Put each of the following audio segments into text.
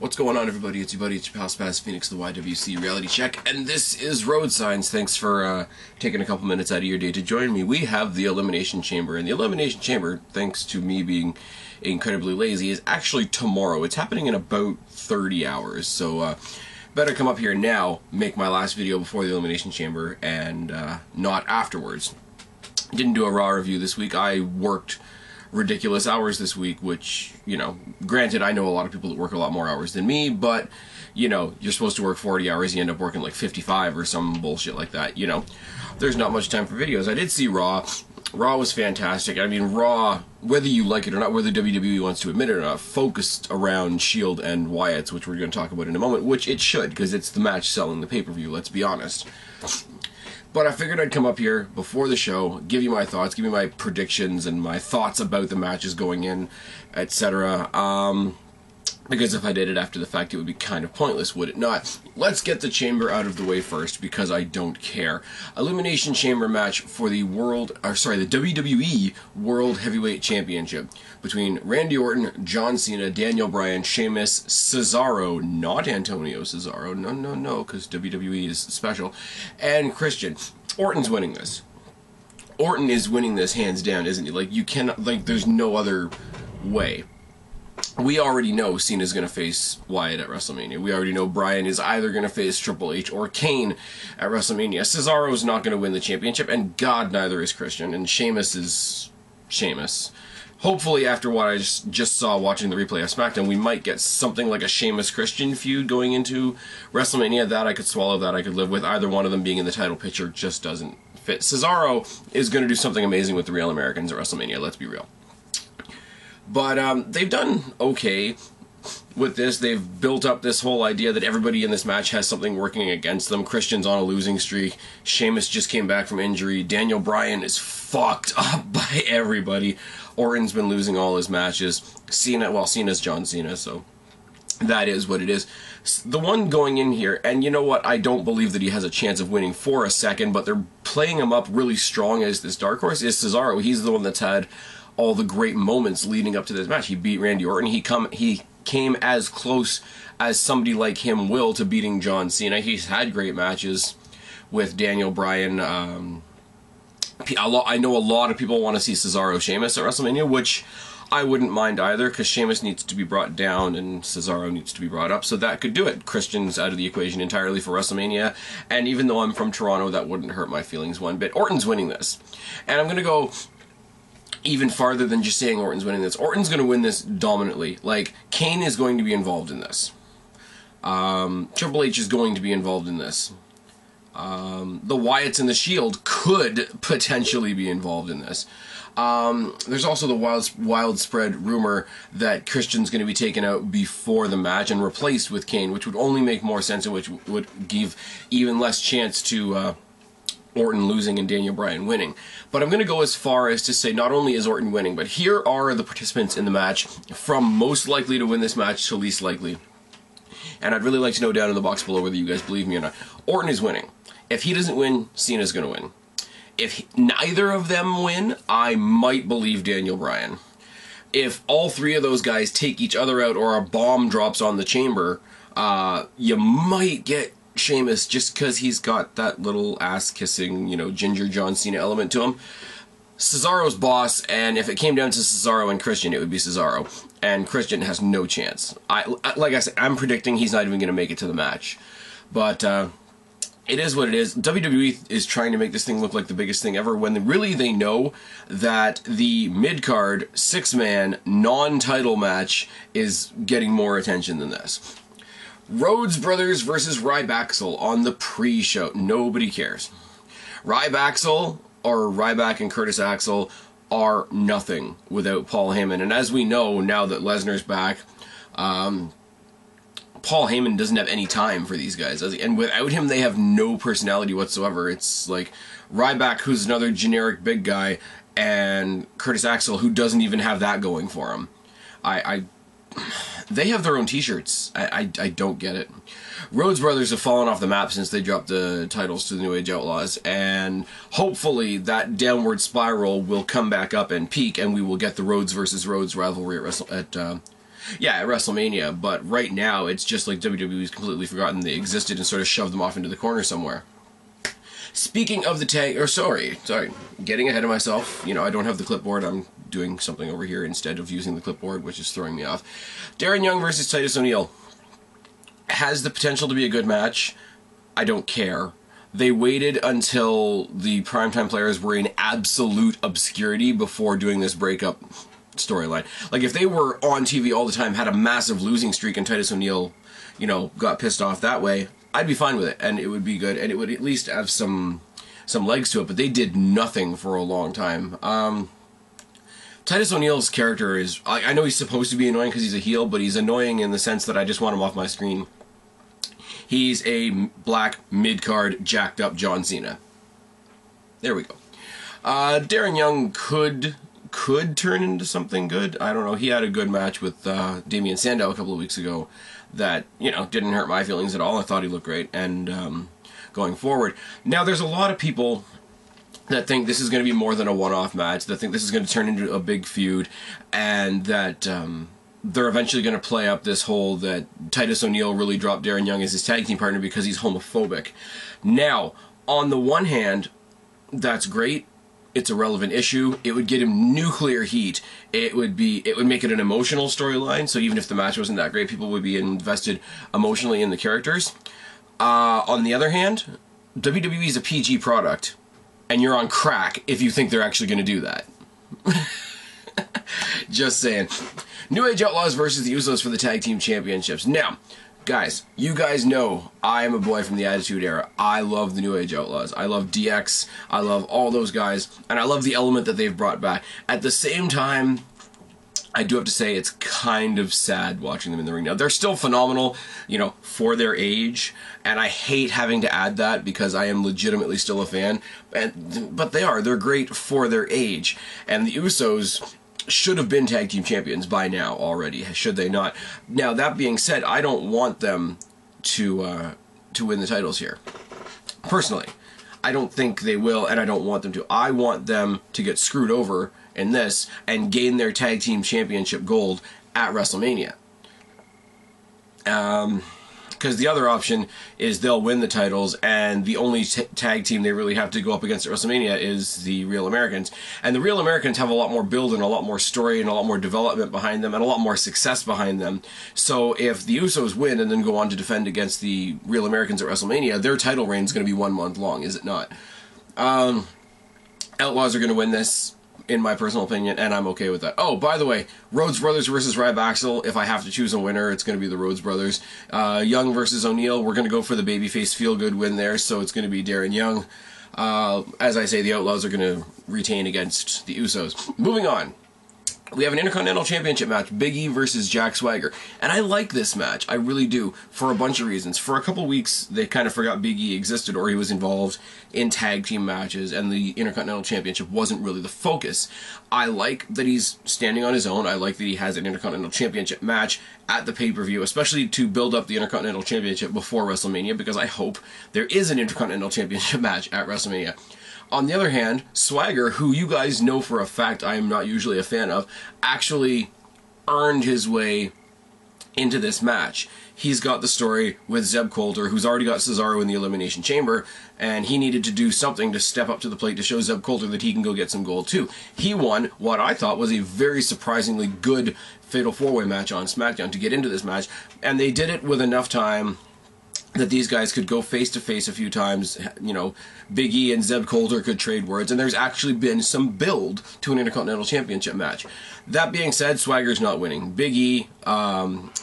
What's going on, everybody? It's your buddy, it's your pal Spaz Phoenix, the YWC Reality Check, and this is Road Signs. Thanks for taking a couple minutes out of your day to join me. We have the Elimination Chamber, and the Elimination Chamber, thanks to me being incredibly lazy, is actually tomorrow. It's happening in about 30 hours, so better come up here now, make my last video before the Elimination Chamber, and not afterwards. Didn't do a Raw review this week. I worked ridiculous hours this week, which, you know, granted, I know a lot of people that work a lot more hours than me, but, you know, you're supposed to work 40 hours, you end up working like 55 or some bullshit like that, you know. There's not much time for videos. I did see Raw. Raw was fantastic. I mean, Raw, whether you like it or not, whether WWE wants to admit it or not, focused around Shield and Wyatt's, which we're going to talk about in a moment, which it should, because it's the match selling the pay-per-view, let's be honest. But I figured I'd come up here before the show, give you my thoughts, give you my predictions and my thoughts about the matches going in, etc. Because if I did it after the fact, it would be kind of pointless, would it not? Let's get the Chamber out of the way first, because I don't care. Elimination Chamber match for the WWE World Heavyweight Championship between Randy Orton, John Cena, Daniel Bryan, Sheamus, Cesaro, not Antonio Cesaro, no, because WWE is special, and Christian. Orton's winning this. Orton is winning this hands down, isn't he? Like, you cannot, like, there's no other way. We already know Cena's going to face Wyatt at WrestleMania. We already know Bryan is either going to face Triple H or Kane at WrestleMania. Cesaro's not going to win the championship, and God, neither is Christian. And Sheamus is Sheamus. Hopefully, after what I just saw watching the replay of SmackDown, we might get something like a Sheamus-Christian feud going into WrestleMania. That I could swallow, that I could live with. Either one of them being in the title picture just doesn't fit. Cesaro is going to do something amazing with the Real Americans at WrestleMania, let's be real. But they've done okay with this. They've built up this whole idea that everybody in this match has something working against them. Christian's on a losing streak. Sheamus just came back from injury. Daniel Bryan is fucked up by everybody. Orton's been losing all his matches. Cena's John Cena, so that is what it is. The one going in here, and you know what, I don't believe that he has a chance of winning for a second, but they're playing him up really strong as this dark horse, is Cesaro. He's the one that's had all the great moments leading up to this match. He beat Randy Orton. He came as close as somebody like him will to beating John Cena. He's had great matches with Daniel Bryan. I know a lot of people want to see Cesaro Sheamus at WrestleMania, which I wouldn't mind either, because Sheamus needs to be brought down and Cesaro needs to be brought up, so that could do it. Christian's out of the equation entirely for WrestleMania, and even though I'm from Toronto, that wouldn't hurt my feelings one bit. Orton's winning this, and I'm going to go even farther than just saying Orton's winning this. Orton's going to win this dominantly. Like, Kane is going to be involved in this. Triple H is going to be involved in this. The Wyatts and the Shield could potentially be involved in this. There's also the widespread rumor that Christian's going to be taken out before the match and replaced with Kane, which would only make more sense and which would give even less chance to Orton losing and Daniel Bryan winning. But I'm going to go as far as to say not only is Orton winning, but here are the participants in the match from most likely to win this match to least likely. And I'd really like to know down in the box below whether you guys believe me or not. Orton is winning. If he doesn't win, Cena's going to win. If neither of them win, I might believe Daniel Bryan. If all three of those guys take each other out or a bomb drops on the Chamber, you might get Sheamus, just because he's got that little ass-kissing, you know, ginger John Cena element to him. Cesaro's boss, and if it came down to Cesaro and Christian, it would be Cesaro. And Christian has no chance. Like I said, I'm predicting he's not even going to make it to the match. But it is what it is. WWE is trying to make this thing look like the biggest thing ever, when really they know that the mid-card, six-man, non-title match is getting more attention than this. Rhodes Brothers versus Ryback on the pre-show. Nobody cares. Ryback and Curtis Axel are nothing without Paul Heyman. And as we know, now that Lesnar's back, Paul Heyman doesn't have any time for these guys. And without him, they have no personality whatsoever. It's like Ryback, who's another generic big guy, and Curtis Axel, who doesn't even have that going for him. They have their own t-shirts. I don't get it. Rhodes Brothers have fallen off the map since they dropped the titles to the New Age Outlaws, and hopefully that downward spiral will come back up and peak, and we will get the Rhodes versus Rhodes rivalry at Yeah, at WrestleMania, but right now it's just like WWE's completely forgotten they existed and sort of shoved them off into the corner somewhere. Speaking of the sorry, getting ahead of myself. You know, I don't have the clipboard. I'm doing something over here instead of using the clipboard, which is throwing me off. Darren Young versus Titus O'Neil has the potential to be a good match. I don't care. They waited until the primetime players were in absolute obscurity before doing this breakup storyline. Like, if they were on TV all the time, had a massive losing streak, and Titus O'Neil, you know, got pissed off that way, I'd be fine with it, and it would be good, and it would at least have some legs to it, but they did nothing for a long time. Titus O'Neil's character is... I know he's supposed to be annoying because he's a heel, but he's annoying in the sense that I just want him off my screen. He's a black mid-card, jacked-up John Cena. There we go. Darren Young could turn into something good. I don't know. He had a good match with Damian Sandow a couple of weeks ago that, you know, didn't hurt my feelings at all. I thought he looked great. And going forward. Now, there's a lot of people that think this is going to be more than a one-off match, that think this is going to turn into a big feud, and that they're eventually going to play up this whole that Titus O'Neil really dropped Darren Young as his tag team partner because he's homophobic. Now, on the one hand, that's great. It's a relevant issue. It would get him nuclear heat. It would make it an emotional storyline, so even if the match wasn't that great, people would be invested emotionally in the characters. On the other hand, WWE is a PG product, and you're on crack if you think they're actually going to do that. Just saying. New Age Outlaws versus the Usos for the Tag Team Championships. Now, guys, you guys know I am a boy from the Attitude Era. I love the New Age Outlaws. I love DX. I love all those guys. And I love the element that they've brought back. At the same time, I do have to say it's kind of sad watching them in the ring now. They're still phenomenal, you know, for their age. And I hate having to add that because I am legitimately still a fan. But they're great for their age. And the Usos should have been tag team champions by now already, should they not? Now, that being said, I don't want them to win the titles here. Personally, I don't think they will, and I don't want them to. I want them to get screwed over in this and gain their tag team championship gold at WrestleMania. Because the other option is they'll win the titles, and the only tag team they really have to go up against at WrestleMania is the Real Americans. And the Real Americans have a lot more build and a lot more story and a lot more development behind them and a lot more success behind them. So if the Usos win and then go on to defend against the Real Americans at WrestleMania, their title reign is going to be 1 month long, is it not? Outlaws are going to win this, in my personal opinion, and I'm okay with that. Oh, by the way, Rhodes Brothers versus Ryback. If I have to choose a winner, it's going to be the Rhodes Brothers. Young versus O'Neil, we're going to go for the babyface feel-good win there, so it's going to be Darren Young. As I say, the Outlaws are going to retain against the Usos. Moving on. We have an Intercontinental Championship match, Big E versus Jack Swagger. And I like this match, I really do, for a bunch of reasons. For a couple weeks, they kind of forgot Big E existed, or he was involved in tag team matches, and the Intercontinental Championship wasn't really the focus. I like that he's standing on his own. I like that he has an Intercontinental Championship match at the pay-per-view, especially to build up the Intercontinental Championship before WrestleMania, because I hope there is an Intercontinental Championship match at WrestleMania. On the other hand, Swagger, who you guys know for a fact I am not usually a fan of, actually earned his way into this match. He's got the story with Zeb Coulter, who's already got Cesaro in the Elimination Chamber, and he needed to do something to step up to the plate to show Zeb Coulter that he can go get some gold too. He won what I thought was a very surprisingly good Fatal 4-Way match on SmackDown to get into this match, and they did it with enough time that these guys could go face-to-face a few times. You know, Big E and Zeb Coulter could trade words, and there's actually been some build to an Intercontinental Championship match. That being said, Swagger's not winning. Big E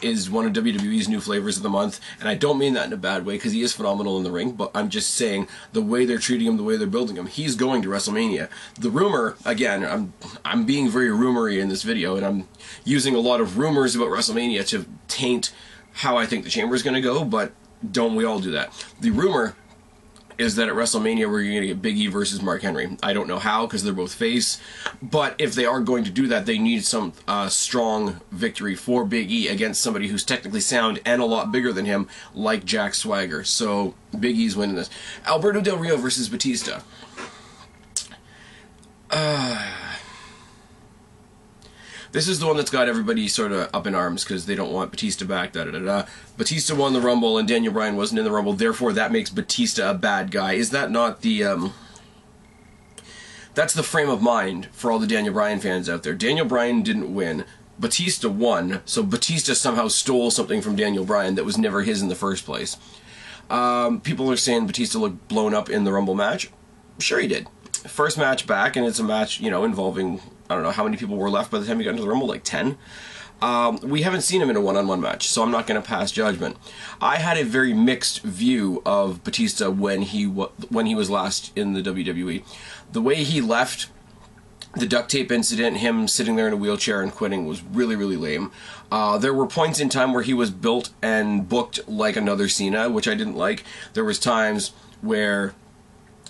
is one of WWE's new flavors of the month, and I don't mean that in a bad way, because he is phenomenal in the ring, but I'm just saying the way they're treating him, the way they're building him, he's going to WrestleMania. The rumor, again, I'm being very rumory in this video, and I'm using a lot of rumors about WrestleMania to taint how I think the Chamber's going to go, but don't we all do that? The rumor is that at WrestleMania we're going to get Big E versus Mark Henry. I don't know how, because they're both face, but if they are going to do that, they need some strong victory for Big E against somebody who's technically sound and a lot bigger than him, like Jack Swagger. So Big E's winning this. Alberto Del Rio versus Batista. This is the one that's got everybody sort of up in arms because they don't want Batista back, da-da-da-da. Batista won the Rumble and Daniel Bryan wasn't in the Rumble, therefore that makes Batista a bad guy. Is that not the, That's the frame of mind for all the Daniel Bryan fans out there. Daniel Bryan didn't win. Batista won, so Batista somehow stole something from Daniel Bryan that was never his in the first place. People are saying Batista looked blown up in the Rumble match. Sure he did. First match back, and it's a match, you know, involving, I don't know how many people were left by the time he got into the Rumble, like 10. We haven't seen him in a one-on-one match, so I'm not going to pass judgment. I had a very mixed view of Batista when he was last in the WWE. The way he left, the duct tape incident, him sitting there in a wheelchair and quitting, was really, really lame. There were points in time where he was built and booked like another Cena, which I didn't like. There was times where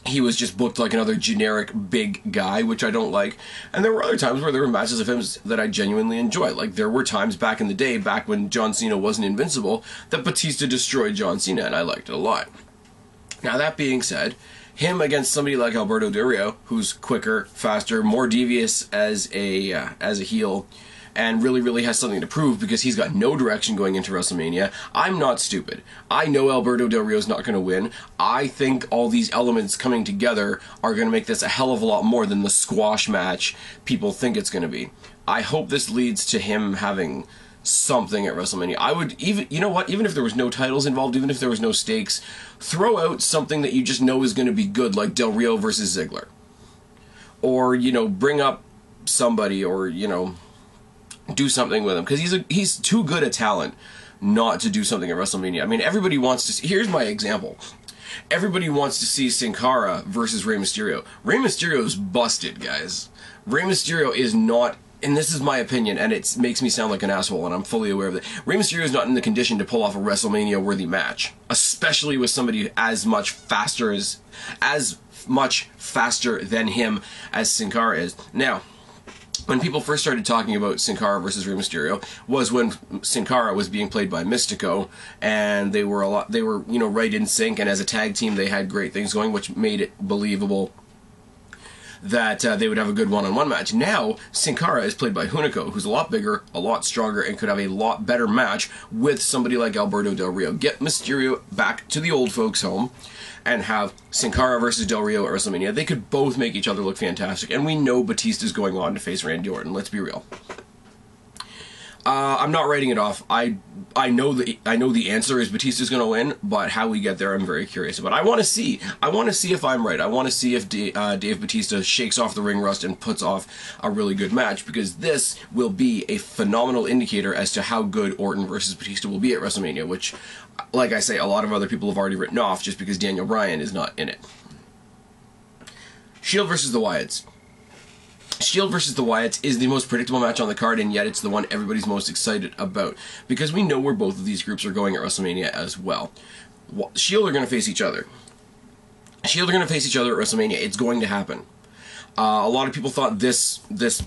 he was just booked like another generic big guy, which I don't like. And there were other times where there were matches of him that I genuinely enjoyed. Like, there were times back in the day, back when John Cena wasn't invincible, that Batista destroyed John Cena, and I liked it a lot. Now, that being said, him against somebody like Alberto Del Rio, who's quicker, faster, more devious as a heel, and really, really has something to prove because he's got no direction going into WrestleMania. I'm not stupid. I know Alberto Del Rio's not going to win. I think all these elements coming together are going to make this a hell of a lot more than the squash match people think it's going to be. I hope this leads to him having something at WrestleMania. I would even, you know what, even if there was no titles involved, even if there was no stakes, throw out something that you just know is going to be good, like Del Rio versus Ziggler. Or, you know, bring up somebody, or, you know, do something with him, because he's too good a talent not to do something at WrestleMania. I mean, everybody wants to see, here's my example. Everybody wants to see Sin Cara versus Rey Mysterio. Rey Mysterio's busted, guys. Rey Mysterio is not, and this is my opinion, and it makes me sound like an asshole, and I'm fully aware of it. Rey Mysterio is not in the condition to pull off a WrestleMania-worthy match, especially with somebody as much faster than him as Sin Cara is. Now, when people first started talking about Sin Cara versus Rey Mysterio was when Sin Cara was being played by Mystico, and they were you know, right in sync, and as a tag team they had great things going, which made it believable that they would have a good one-on-one match. Now, Sin Cara is played by Hunico, who's a lot bigger, a lot stronger, and could have a lot better match with somebody like Alberto Del Rio. Get Mysterio back to the old folks' home and have Sin Cara versus Del Rio at WrestleMania. They could both make each other look fantastic, and we know Batista's going on to face Randy Orton. Let's be real. I'm not writing it off. I know the answer is Batista's going to win, but how we get there, I'm very curious about. I want to see if I'm right. I want to see if Dave Batista shakes off the ring rust and puts off a really good match, because this will be a phenomenal indicator as to how good Orton versus Batista will be at WrestleMania, which, like I say, a lot of other people have already written off just because Daniel Bryan is not in it. Shield versus the Wyatts. Shield versus the Wyatts is the most predictable match on the card, and yet it's the one everybody's most excited about, because we know where both of these groups are going at WrestleMania as well. Shield are going to face each other. Shield are going to face each other at WrestleMania. It's going to happen. A lot of people thought this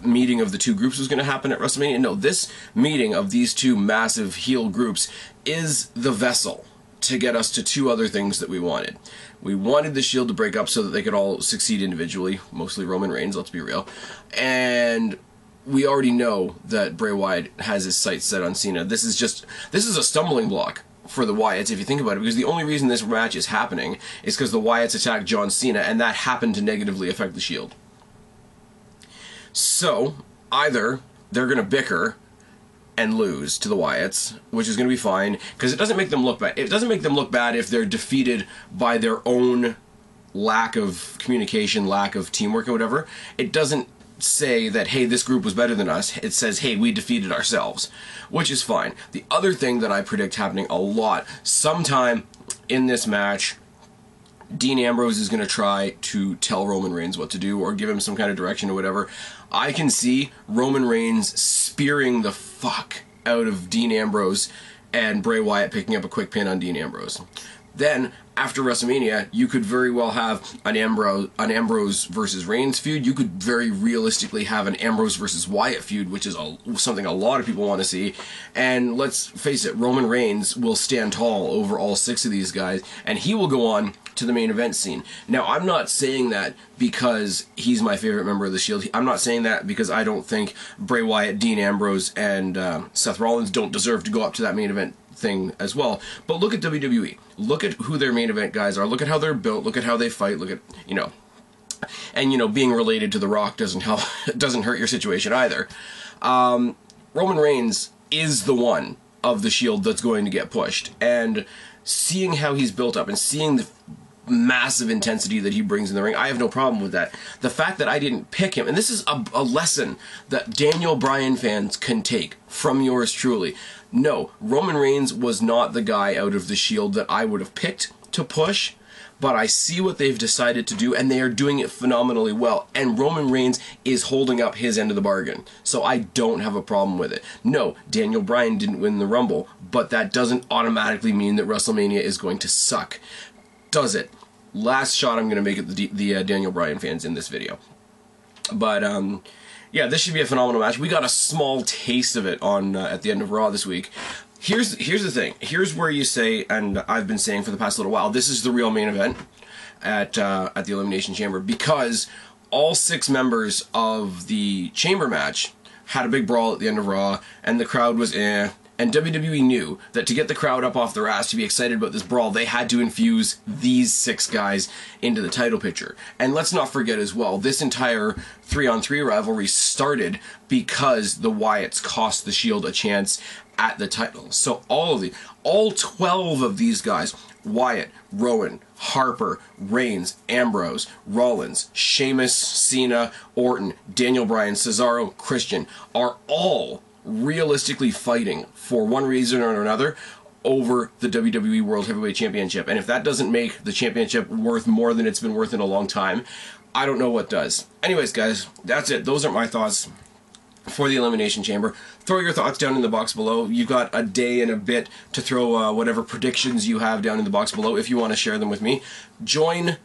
meeting of the two groups was going to happen at WrestleMania. No, this meeting of these two massive heel groups is the vessel to get us to two other things that we wanted. We wanted the Shield to break up so that they could all succeed individually, mostly Roman Reigns, let's be real. And we already know that Bray Wyatt has his sights set on Cena. This is a stumbling block for the Wyatts, if you think about it, because the only reason this match is happening is because the Wyatts attacked John Cena, and that happened to negatively affect the Shield. So, either they're going to bicker and lose to the Wyatts, which is going to be fine, because it doesn't make them look bad. It doesn't make them look bad if they're defeated by their own lack of communication, lack of teamwork, or whatever. It doesn't say that, hey, this group was better than us. It says, hey, we defeated ourselves, which is fine. The other thing that I predict happening a lot, sometime in this match, Dean Ambrose is going to try to tell Roman Reigns what to do, or give him some kind of direction or whatever. I can see Roman Reigns spearing the fuck out of Dean Ambrose and Bray Wyatt picking up a quick pin on Dean Ambrose. Then, after WrestleMania, you could very well have an Ambrose versus Reigns feud. You could very realistically have an Ambrose versus Wyatt feud, which is something a lot of people want to see. And let's face it, Roman Reigns will stand tall over all 6 of these guys, and he will go on to the main event scene. Now, I'm not saying that because he's my favorite member of the Shield. I'm not saying that because I don't think Bray Wyatt, Dean Ambrose, and Seth Rollins don't deserve to go up to that main event thing as well. But look at WWE. Look at who their main event guys are. Look at how they're built. Look at how they fight. Look at, you know, and, you know, being related to The Rock doesn't help. Doesn't hurt your situation either. Roman Reigns is the one of the Shield that's going to get pushed, and seeing how he's built up and seeing the massive intensity that he brings in the ring, I have no problem with that. The fact that I didn't pick him, and this is a lesson that Daniel Bryan fans can take from yours truly. No, Roman Reigns was not the guy out of the Shield that I would have picked to push, but I see what they've decided to do, and they are doing it phenomenally well, and Roman Reigns is holding up his end of the bargain, so I don't have a problem with it. No, Daniel Bryan didn't win the Rumble, but that doesn't automatically mean that WrestleMania is going to suck. Does it? Last shot I'm going to make at the Daniel Bryan fans in this video. But, yeah, this should be a phenomenal match. We got a small taste of it on at the end of Raw this week. Here's the thing. Here's where you say, and I've been saying for the past little while, this is the real main event at the Elimination Chamber, because all 6 members of the Chamber match had a big brawl at the end of Raw, and the crowd was eh. And WWE knew that to get the crowd up off their ass to be excited about this brawl, they had to infuse these 6 guys into the title picture. And let's not forget as well, this entire 3-on-3 rivalry started because the Wyatts cost the Shield a chance at the title. So all 12 of these guys, Wyatt, Rowan, Harper, Reigns, Ambrose, Rollins, Sheamus, Cena, Orton, Daniel Bryan, Cesaro, Christian, are all realistically fighting for one reason or another over the WWE World Heavyweight Championship. And if that doesn't make the championship worth more than it's been worth in a long time, I don't know what does. Anyways, guys, that's it. Those are my thoughts for the Elimination Chamber. Throw your thoughts down in the box below. You've got a day and a bit to throw whatever predictions you have down in the box below if you want to share them with me. Join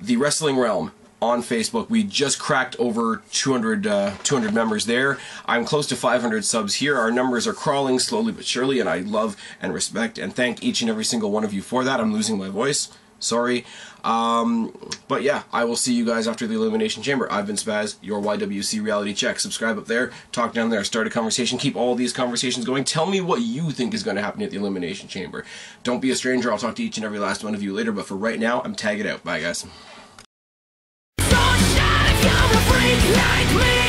the Wrestling Realm on Facebook. We just cracked over 200 members there. I'm close to 500 subs here. Our numbers are crawling slowly but surely, and I love and respect and thank each and every single one of you for that. I'm losing my voice. Sorry. But yeah, I will see you guys after the Elimination Chamber. I've been Spaz, your YWC Reality Check. Subscribe up there, talk down there, start a conversation, keep all these conversations going. Tell me what you think is going to happen at the Elimination Chamber. Don't be a stranger. I'll talk to each and every last one of you later, but for right now, I'm tagging out. Bye, guys. Freak like me.